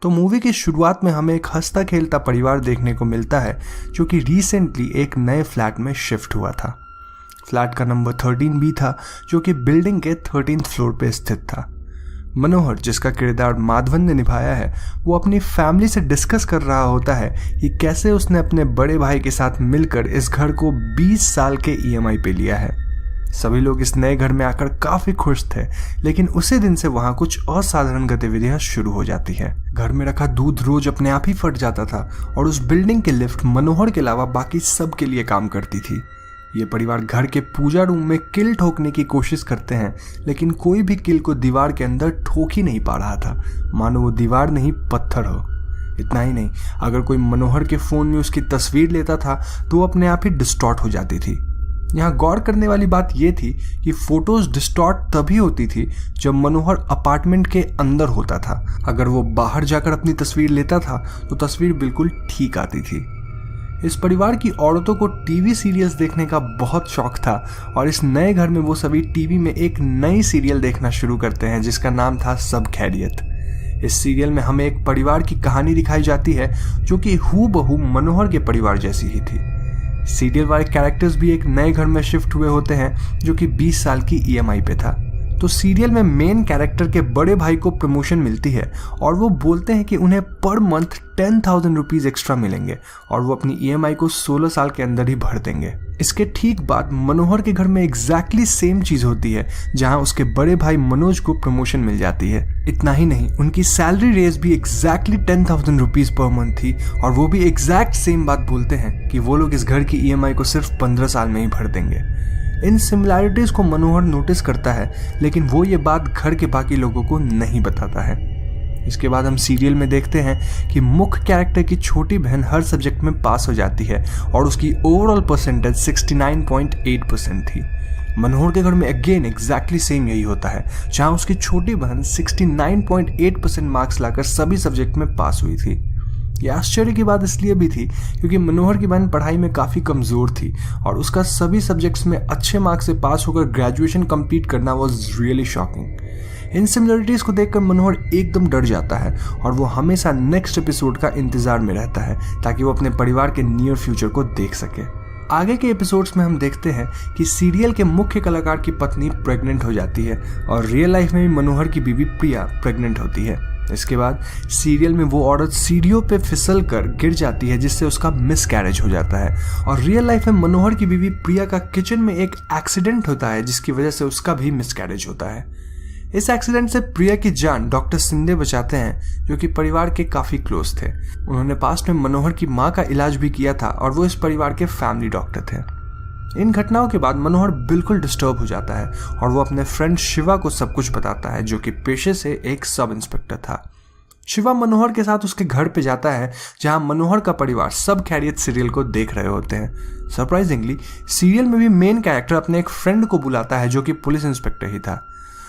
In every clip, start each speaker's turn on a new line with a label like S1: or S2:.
S1: तो मूवी की शुरुआत में हमें एक हंसता खेलता परिवार देखने को मिलता है जो कि रिसेंटली एक नए फ्लैट में शिफ्ट हुआ था। फ्लैट का नंबर 13B था जो कि बिल्डिंग के 13th फ्लोर पे स्थित था। मनोहर, जिसका किरदार माधवन ने निभाया है, वो अपनी फैमिली से डिस्कस कर रहा होता है कि कैसे उसने अपने बड़े भाई के साथ मिलकर इस घर को 20 साल के EMI पे लिया है। सभी लोग इस नए घर में आकर काफी खुश थे, लेकिन उसी दिन से वहां कुछ असाधारण गतिविधियां शुरू हो जाती है। घर में रखा दूध रोज अपने आप ही फट जाता था और उस बिल्डिंग की लिफ्ट मनोहर के अलावा बाकी सब के लिए काम करती थी। ये परिवार घर के पूजा रूम में किल ठोकने की कोशिश करते हैं, लेकिन कोई भी किल को दीवार के अंदर ठोक ही नहीं पा रहा था, मानो वो दीवार नहीं पत्थर हो। इतना ही नहीं, अगर कोई मनोहर के फोन में उसकी तस्वीर लेता था तो वो अपने आप ही डिस्टॉर्ट हो जाती थी। यहाँ गौर करने वाली बात यह थी कि फोटोज डिस्टॉर्ट तभी होती थी जब मनोहर अपार्टमेंट के अंदर होता था। अगर वो बाहर जाकर अपनी तस्वीर लेता था तो तस्वीर बिल्कुल ठीक आती थी। इस परिवार की औरतों को टीवी सीरियल्स देखने का बहुत शौक था और इस नए घर में वो सभी टीवी में एक नई सीरियल देखना शुरू करते हैं जिसका नाम था सब खैरियत। इस सीरियल में हमें एक परिवार की कहानी दिखाई जाती है जो कि हूबहू मनोहर के परिवार जैसी ही थी। सीरियल वाले कैरेक्टर्स भी एक नए घर में शिफ्ट हुए होते हैं जो कि 20 साल की EMI पे था। तो सीरियल में मेन कैरेक्टर के बड़े भाई को प्रमोशन मिलती है और वो बोलते हैं कि उन्हें पर मंथ 10,000 रुपीज एक्स्ट्रा मिलेंगे और वो अपनी EMI को 16 साल के अंदर ही भर देंगे। इसके ठीक बाद मनोहर के घर में एग्जैक्टली सेम चीज होती है जहां उसके बड़े भाई मनोज को प्रमोशन मिल जाती है। इतना ही नहीं, उनकी सैलरी रेज भी एग्जैक्टली 10,000 रुपीज पर मंथ थी और वो भी एग्जैक्ट सेम बात बोलते हैं कि वो लोग इस घर की EMI को सिर्फ 15 साल में ही भर देंगे। इन सिमिलैरिटीज को मनोहर नोटिस करता है, लेकिन वो ये बात घर के बाकी लोगों को नहीं बताता है। इसके बाद हम सीरियल में देखते हैं कि मुख्य कैरेक्टर की छोटी बहन हर सब्जेक्ट में पास हो जाती है और उसकी ओवरऑल परसेंटेज 69.8% थी। मनोहर के घर में अगेन एग्जैक्टली सेम यही होता है, जहां उसकी छोटी बहन 69.8% मार्क्स लाकर सभी सब्जेक्ट में पास हुई थी। यह आश्चर्य की बात इसलिए भी थी क्योंकि मनोहर की बहन पढ़ाई में काफ़ी कमज़ोर थी और उसका सभी सब्जेक्ट्स में अच्छे मार्क्स से पास होकर ग्रेजुएशन कंप्लीट करना was really shocking. In similarities को देखकर मनोहर एकदम डर जाता है और वो हमेशा नेक्स्ट एपिसोड का इंतज़ार में रहता है ताकि वो अपने परिवार के नियर फ्यूचर को देख सके। आगे के एपिसोड्स में हम देखते हैं कि सीरियल के मुख्य कलाकार की पत्नी प्रेग्नेंट हो जाती है और रियल लाइफ में भी मनोहर की बीवी प्रिया प्रेग्नेंट होती है। इसके बाद सीरियल में वो औरत सीढ़ियों पे फिसल कर गिर जाती है जिससे उसका मिसकैरेज हो जाता है और रियल लाइफ में मनोहर की बीवी प्रिया का किचन में एक एक्सीडेंट होता है जिसकी वजह से उसका भी मिसकैरेज होता है। इस एक्सीडेंट से प्रिया की जान डॉक्टर सिंधे बचाते हैं जो कि परिवार के काफी क्लोज थे। उन्होंने पास्ट में मनोहर की माँ का इलाज भी किया था और वो इस परिवार के फैमिली डॉक्टर थे। इन घटनाओं के बाद मनोहर बिल्कुल डिस्टर्ब हो जाता है और वो अपने फ्रेंड शिवा को सब कुछ बताता है जो कि पेशे से एक सब इंस्पेक्टर था। शिवा मनोहर के साथ उसके घर पे जाता है जहां मनोहर का परिवार सब खैरियत सीरियल को देख रहे होते हैं। सरप्राइजिंगली सीरियल में भी मेन कैरेक्टर अपने एक फ्रेंड को बुलाता है जो कि पुलिस इंस्पेक्टर ही था।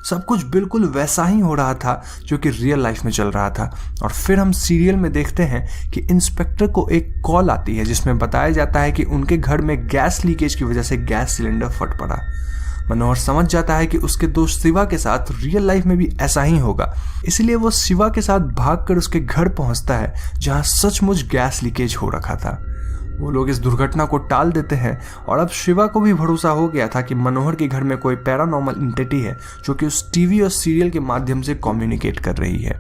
S1: सब कुछ बिल्कुल वैसा ही हो रहा था जो कि रियल लाइफ में चल रहा था और फिर हम सीरियल में देखते हैं कि इंस्पेक्टर को एक कॉल आती है जिसमें बताया जाता है कि उनके घर में गैस लीकेज की वजह से गैस सिलेंडर फट पड़ा। मनोहर समझ जाता है कि उसके दोस्त शिवा के साथ रियल लाइफ में भी ऐसा ही होगा, इसलिए वो शिवा के साथ भागकर उसके घर पहुंचता है जहां सचमुच गैस लीकेज हो रखा था। वो लोग इस दुर्घटना को टाल देते हैं और अब शिवा को भी भरोसा हो गया था कि मनोहर के घर में कोई पैरानॉर्मल एंटिटी है जो कि उस टीवी और सीरियल के माध्यम से कम्युनिकेट कर रही है।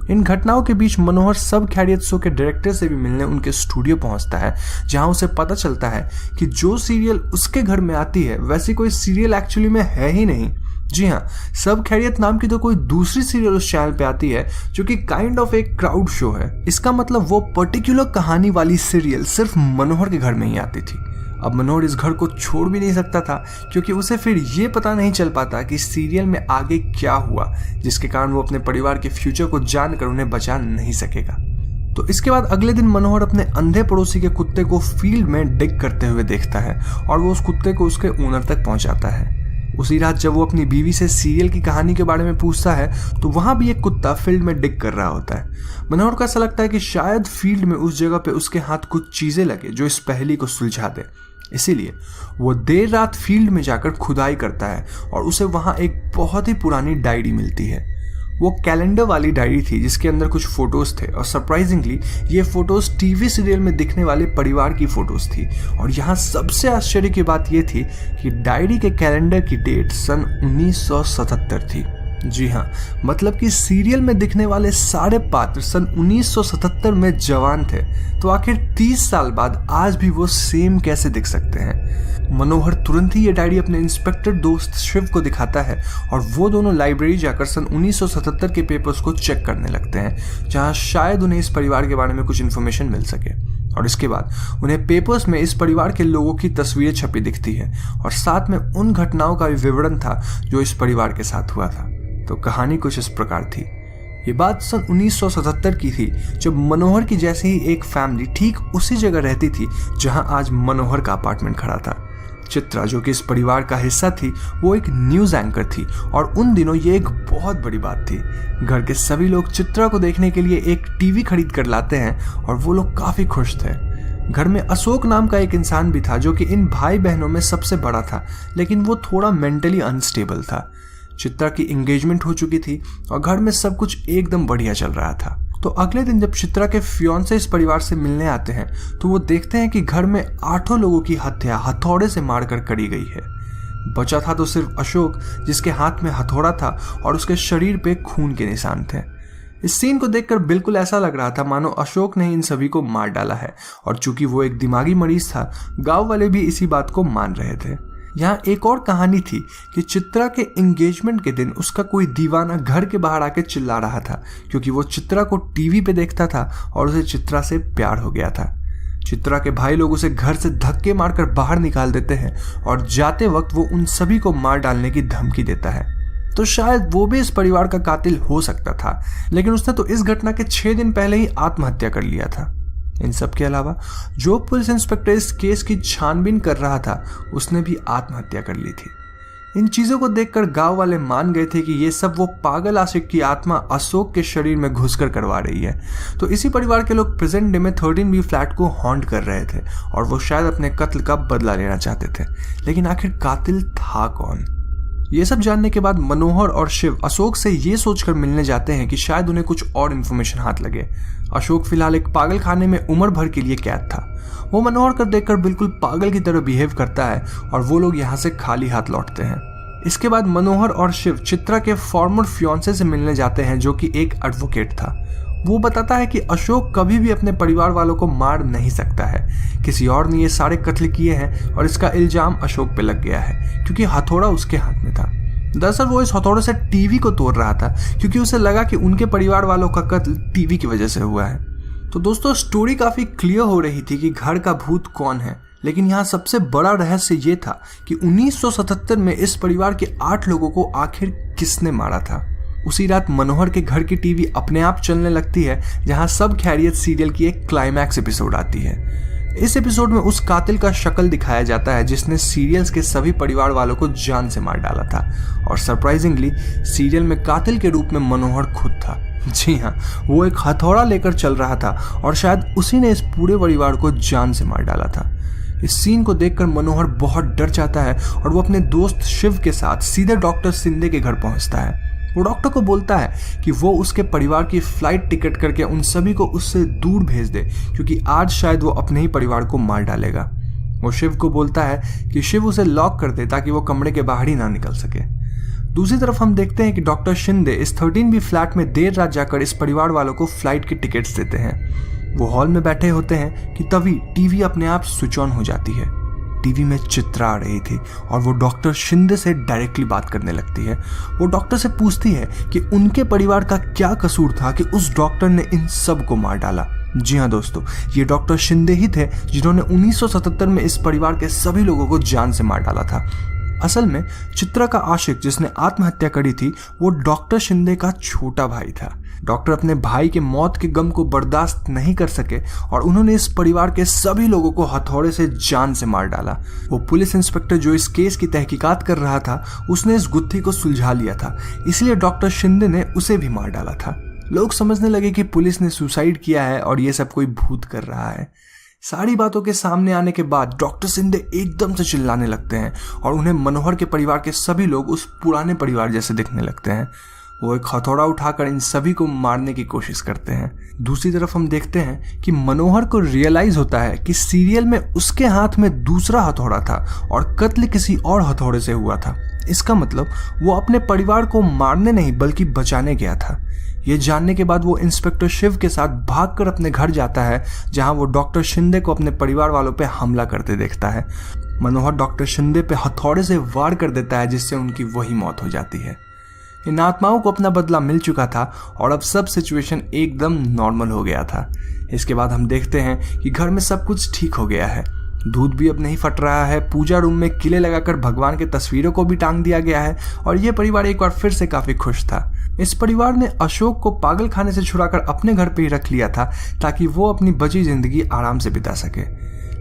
S1: इन घटनाओं के बीच मनोहर सब खैरियत शो के डायरेक्टर से भी मिलने उनके स्टूडियो पहुंचता है जहां उसे पता चलता है कि जो सीरियल उसके घर में आती है वैसी कोई सीरियल एक्चुअली में है ही नहीं। जी हाँ, सब खैरियत नाम की तो कोई दूसरी सीरियल उस चैनल पे आती है जो कि काइंड ऑफ एक क्राउड शो है। इसका मतलब वो पर्टिकुलर कहानी वाली सीरियल सिर्फ मनोहर के घर में ही आती थी। अब मनोहर इस घर को छोड़ भी नहीं सकता था क्योंकि उसे फिर ये पता नहीं चल पाता कि सीरियल में आगे क्या हुआ, जिसके कारण वो अपने परिवार के फ्यूचर को जानकर उन्हें बचा नहीं सकेगा। तो इसके बाद अगले दिन मनोहर अपने अंधे पड़ोसी के कुत्ते को फील्ड में डिग करते हुए देखता है और वो उस कुत्ते को उसके ओनर तक पहुंचाता है। उसी रात जब वो अपनी बीवी से सीरियल की कहानी के बारे में पूछता है तो वहां भी एक कुत्ता फील्ड में डिग कर रहा होता है। मनोहर को ऐसा लगता है कि शायद फील्ड में उस जगह पे उसके हाथ कुछ चीजें लगे जो इस पहेली को सुलझा दे, इसीलिए वो देर रात फील्ड में जाकर खुदाई करता है और उसे वहां एक बहुत ही पुरानी डायरी मिलती है। वो कैलेंडर वाली डायरी थी जिसके अंदर कुछ फोटोज थे और सरप्राइजिंगली ये फोटोज टीवी सीरियल में दिखने वाले परिवार की फोटोज थी। और यहाँ सबसे आश्चर्य की बात ये थी कि डायरी के कैलेंडर की डेट सन 1977 थी। जी हाँ, मतलब कि सीरियल में दिखने वाले सारे पात्र सन 1977 में जवान थे, तो आखिर 30 साल बाद आज भी वो सेम कैसे दिख सकते हैं। मनोहर तुरंत ही ये डायरी अपने इंस्पेक्टर दोस्त शिव को दिखाता है और वो दोनों लाइब्रेरी जाकर सन 1977 के पेपर्स को चेक करने लगते हैं, जहाँ शायद उन्हें इस परिवार के बारे में कुछ इन्फॉर्मेशन मिल सके। और इसके बाद उन्हें पेपर्स में इस परिवार के लोगों की तस्वीरें छपी दिखती है और साथ में उन घटनाओं का भी विवरण था जो इस परिवार के साथ हुआ था। तो कहानी कुछ इस प्रकार थी। ये बात सन 1977 की थी, जब मनोहर की जैसे ही एक फैमिली ठीक उसी जगह रहती थी जहां आज मनोहर का अपार्टमेंट खड़ा था। चित्रा, जो कि इस परिवार का हिस्सा थी, वो एक न्यूज़ एंकर थी और उन दिनों ये एक बहुत बड़ी बात थी। घर के सभी लोग चित्रा को देखने के लिए एक टीवी खरीद कर लाते हैं और वो लोग काफ़ी खुश थे। घर में अशोक नाम का एक इंसान भी था जो कि इन भाई बहनों में सबसे बड़ा था, लेकिन वो थोड़ा मेंटली अनस्टेबल था। चित्रा की एंगेजमेंट हो चुकी थी और घर में सब कुछ एकदम बढ़िया चल रहा था। तो अगले दिन जब चित्रा के फियांसे इस परिवार से मिलने आते हैं तो वो देखते हैं कि घर में 8 लोगों की हत्या हथौड़े से मारकर करी गई है। बचा था तो सिर्फ अशोक, जिसके हाथ में हथौड़ा था और उसके शरीर पे खून के निशान थे। इस सीन को देखकर बिल्कुल ऐसा लग रहा था मानो अशोक ने इन सभी को मार डाला है, और चूंकि वो एक दिमागी मरीज था, गांव वाले भी इसी बात को मान रहे थे। यहाँ एक और कहानी थी कि चित्रा के एंगेजमेंट के दिन उसका कोई दीवाना घर के बाहर आके चिल्ला रहा था क्योंकि वो चित्रा को टीवी पे देखता था और उसे चित्रा से प्यार हो गया था। चित्रा के भाई लोग उसे घर से धक्के मारकर बाहर निकाल देते हैं और जाते वक्त वो उन सभी को मार डालने की धमकी देता है। तो शायद वो भी इस परिवार का कातिल हो सकता था, लेकिन उसने तो इस घटना के 6 दिन पहले ही आत्महत्या कर लिया था। इन सब के अलावा जो पुलिस इंस्पेक्टर इस केस की छानबीन कर रहा था, उसने भी आत्महत्या कर ली थी। इन चीज़ों को देखकर गांव वाले मान गए थे कि ये सब वो पागल आशिक की आत्मा अशोक के शरीर में घुसकर करवा रही है। तो इसी परिवार के लोग प्रेजेंट डे में 13B फ्लैट को हॉन्ट कर रहे थे और वो शायद अपने कत्ल का बदला लेना चाहते थे। लेकिन आखिर कातिल था कौन? ये सब जानने के बाद मनोहर और शिव अशोक से ये सोचकर मिलने जाते हैं कि शायद उन्हें कुछ और इन्फॉर्मेशन हाथ लगे। अशोक फिलहाल एक पागल खाने में उम्र भर के लिए कैद था। वो मनोहर को देखकर बिल्कुल पागल की तरह बिहेव करता है और वो लोग यहाँ से खाली हाथ लौटते हैं। इसके बाद मनोहर और शिव चित्रा के फॉर्मर फियांसे से मिलने जाते हैं जो कि एक एडवोकेट था। वो बताता है कि अशोक कभी भी अपने परिवार वालों को मार नहीं सकता है, किसी और ने ये सारे कत्ल किए हैं और इसका इल्जाम अशोक पे लग गया है क्योंकि हथौड़ा उसके हाथ में था। दरअसल वो इस हथौड़े से टीवी को तोड़ रहा था क्योंकि उसे लगा कि उनके परिवार वालों का कत्ल टीवी की वजह से हुआ है। तो दोस्तों, स्टोरी काफ़ी क्लियर हो रही थी कि घर का भूत कौन है, लेकिन यहाँ सबसे बड़ा रहस्य ये था कि 1977 में इस परिवार के 8 लोगों को आखिर किसने मारा था। उसी रात मनोहर के घर की टीवी अपने आप चलने लगती है जहां सब खैरियत सीरियल की एक क्लाइमैक्स एपिसोड आती है। इस एपिसोड में उस कातिल का शक्ल दिखाया जाता है जिसने सीरियल्स के सभी परिवार वालों को जान से मार डाला था, और सरप्राइजिंगली सीरियल में कातिल के रूप में मनोहर खुद था। जी हाँ, वो एक हथौड़ा लेकर चल रहा था और शायद उसी ने इस पूरे परिवार को जान से मार डाला था। इस सीन को देखकर मनोहर बहुत डर जाता है और वो अपने दोस्त शिव के साथ सीधे डॉक्टर शिंदे के घर पहुंचता है। वो डॉक्टर को बोलता है कि वो उसके परिवार की फ्लाइट टिकट करके उन सभी को उससे दूर भेज दे क्योंकि आज शायद वो अपने ही परिवार को मार डालेगा। वो शिव को बोलता है कि शिव उसे लॉक कर दे ताकि वो कमरे के बाहर ही ना निकल सके। दूसरी तरफ हम देखते हैं कि डॉक्टर शिंदे इस 13B फ्लैट में देर रात जाकर इस परिवार वालों को फ्लाइट की टिकट्स देते हैं। वो हॉल में बैठे होते हैं कि तभी टीवी अपने आप स्विच ऑन हो जाती है। टीवी में चित्रा आ रही थी और वो डॉक्टर शिंदे से डायरेक्टली बात करने लगती है। वो डॉक्टर से पूछती है कि उनके परिवार का क्या कसूर था कि उस डॉक्टर ने इन सब को मार डाला। जी हाँ दोस्तों, ये डॉक्टर शिंदे ही थे जिन्होंने 1977 में इस परिवार के सभी लोगों को जान से मार डाला था। असल में चित्रा का आशिक जिसने आत्महत्या करी थी वो डॉक्टर शिंदे का छोटा भाई था। डॉक्टर अपने भाई के मौत के गम को बर्दाश्त नहीं कर सके और उन्होंने इस परिवार के सभी लोगों को हथौड़े से जान से मार डाला। वो पुलिस इंस्पेक्टर जो इस केस की तहकीकात कर रहा था, उसने इस गुत्थी को सुलझा लिया था, इसलिए डॉक्टर शिंदे ने उसे भी मार डाला था। लोग समझने लगे कि पुलिस ने सुसाइड किया है और ये सब कोई भूत कर रहा है। सारी बातों के सामने आने के बाद डॉक्टर शिंदे एकदम से चिल्लाने लगते हैं और उन्हें मनोहर के परिवार के सभी लोग उस पुराने परिवार जैसे दिखने लगते हैं। वो एक हथौड़ा उठाकर इन सभी को मारने की कोशिश करते हैं। दूसरी तरफ हम देखते हैं कि मनोहर को रियलाइज होता है कि सीरियल में उसके हाथ में दूसरा हथौड़ा था और कत्ल किसी और हथौड़े से हुआ था। इसका मतलब वो अपने परिवार को मारने नहीं बल्कि बचाने गया था। ये जानने के बाद वो इंस्पेक्टर शिव के साथ भागकर अपने घर जाता है, जहां वो डॉक्टर शिंदे को अपने परिवार वालों पे हमला करते देखता है। मनोहर डॉक्टर शिंदे पे हथौड़े से वार कर देता है, जिससे उनकी वही मौत हो जाती है। इन आत्माओं को अपना बदला मिल चुका था और अब सब सिचुएशन एकदम नॉर्मल हो गया था। इसके बाद हम देखते हैं कि घर में सब कुछ ठीक हो गया है। दूध भी अब नहीं फट रहा है, पूजा रूम में किले लगाकर भगवान के तस्वीरों को भी टांग दिया गया है और ये परिवार एक बार फिर से काफी खुश था। इस परिवार ने अशोक को पागल खाने से छुड़ाकर अपने घर पे ही रख लिया था, ताकि वो अपनी बची जिंदगी आराम से बिता सके।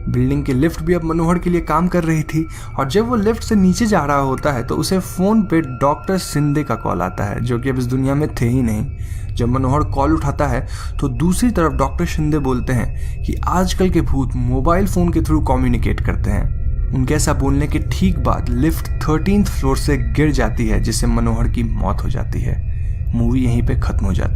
S1: बिल्डिंग की लिफ्ट भी अब मनोहर के लिए काम कर रही थी और जब वो लिफ्ट से नीचे जा रहा होता है तो उसे फोन पे डॉक्टर शिंदे का कॉल आता है, जो कि अब इस दुनिया में थे ही नहीं। जब मनोहर कॉल उठाता है तो दूसरी तरफ डॉक्टर शिंदे बोलते हैं कि आजकल के भूत मोबाइल फोन के थ्रू कम्युनिकेट करते हैं। उनके ऐसा बोलने के ठीक बाद लिफ्ट 13th फ्लोर से गिर जाती है, जिससे मनोहर की मौत हो जाती है। मूवी यहीं पे खत्म हो जाती है।